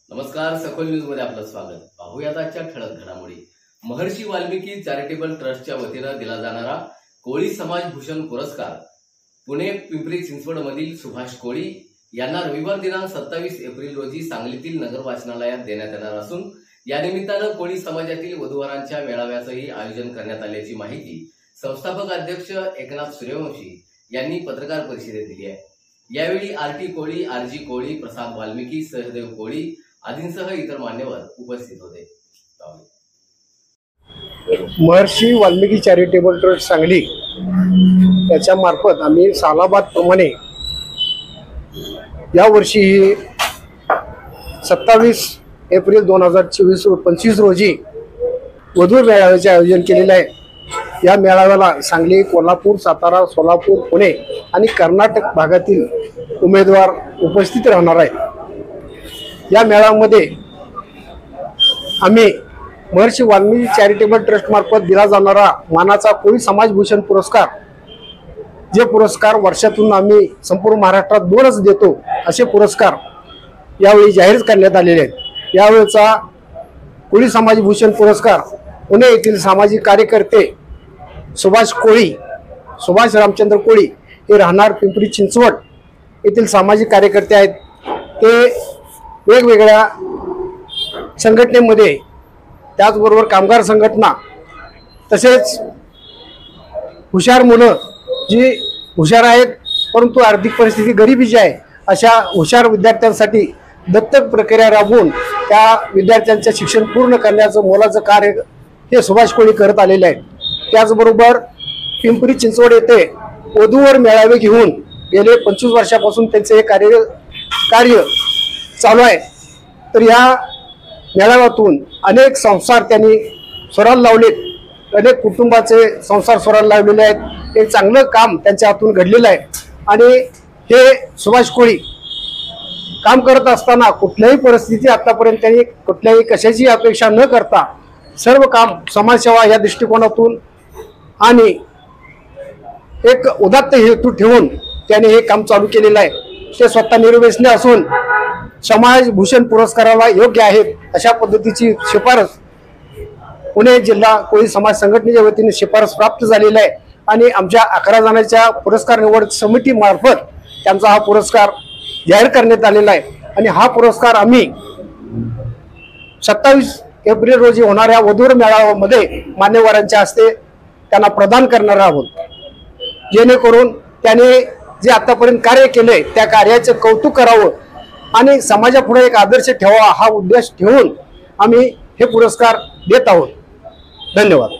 नमस्कार, सखोल न्यूज मध्ये आपलं स्वागत। पाहूयात आजच्या ठळक घडामोडी। महर्षी वाल्मिकी चॅरिटेबल ट्रस्टच्या वतीनं दिला जाणारा कोळी समाज भूषण पुरस्कार पुणे पिंपरी चिंचवड मधील सुभाष कोळी यांना रविवार दिनांक 27 एप्रिल रोजी सांगलीतील नगर वाचनालयात देण्यात येणार असून या निमित्तानं कोळी समाजातील वधूवरांच्या मेळाव्याचंही आयोजन करण्यात आल्याची माहिती संस्थापक अध्यक्ष एकनाथ सूर्यवंशी यांनी पत्रकार परिषदेत दिली आहे। यावेळी आरटी कोळी, आरजी कोळी, प्रसाद वाल्मिकी, सहदेव कोळी आदींसह इतर मान्यवर उपस्थित होते। महर्षी वाल्मिकी चॅरिटेबल ट्रस्ट सांगली याच्या मार्फत आम्ही सालाबाद प्रमाणे या वर्षी 27 एप्रिल 2025 रोजी वधू मेळाव्याचे आयोजन केलेले आहे। या मेळाव्याला सांगली, कोल्हापूर, सातारा, सोलापूर, पुणे आणि कर्नाटक भागातील उमेदवार उपस्थित राहणार आहेत। या मेळाव्यामध्ये आम्ही महर्षी वाल्मिकी चॅरिटेबल ट्रस्ट मार्फत दिला जाणारा मानाचा कोळी समाज भूषण पुरस्कार, जे पुरस्कार वर्षातून आम्ही संपूर्ण महाराष्ट्रात 2च देतो, असे पुरस्कार यावेळी जाहीर करण्यात आलेले आहेत। यावेळचा कोळी समाज भूषण पुरस्कार पुणे येथील सामाजिक कार्यकर्ते सुभाष कोळी, सुभाष रामचंद्र कोळी हे राहणार पिंपरी चिंचवड येथील सामाजिक कार्यकर्ते आहेत। ते वेगवेगळ्या संघटनेमध्ये, त्याचबरोबर कामगार संघटना, तसेच हुशार मुलं जी हुशार आहेत परंतु आर्थिक परिस्थिती गरिबीची आहे, अशा हुशार विद्यार्थ्यांसाठी दत्तक प्रक्रिया राबवून त्या विद्यार्थ्यांचे शिक्षण पूर्ण करण्याचं मोलाचं कार्य हे सुभाष कोळी करत आलेले आहेत। त्याचबरोबर पिंपरी चिंचवड येथे वधूवर मेळावे घेऊन गेले 25 वर्षापासून त्यांचे हे कार्य चालू आहे। तर या मेळाव्यातून अनेक संसार त्यांनी स्वराला लावलेत, अनेक कुटुंबाचे संसार स्वराला लावलेले आहेत। एक चांगलं काम त्यांच्या हातून घडलेलं आहे आणि हे सुभाष कोळी काम करत असताना कुठल्याही परिस्थिती आतापर्यंत त्यांनी कुठल्याही कशाची अपेक्षा न करता सर्व काम समाजसेवा या दृष्टिकोनातून आणि एक उदात्त हेतू ठेवून त्यांनी हे काम चालू केलेलं आहे। ते स्वतः निर्व्यसनी असून समाज भूषण पुरस्काराला योग्य आहेत अशा पद्धतीची शिफारस पुणे जिल्हा कोळी समाज संघटनेच्या वतीने शिफारस प्राप्त झालेली आहे आणि आमच्या 11 जणांच्या पुरस्कार निवड समिती मार्फत त्यांचा हा पुरस्कार जाहीर करण्यात आलेला आहे। आणि हा पुरस्कार आम्ही 27 एप्रिल रोजी होणाऱ्या वधूवर मेळाव्यामध्ये मान्यवरांच्या हस्ते त्यांना प्रदान करणार आहोत, जेणेकरून त्याने जे आतापर्यंत कार्य केले त्या कार्याचे कौतुक करावं आणि समाजापुढे एक आदर्श ठेवावा, हा उद्देश ठेवून आम्ही हे पुरस्कार देत आहोत। धन्यवाद।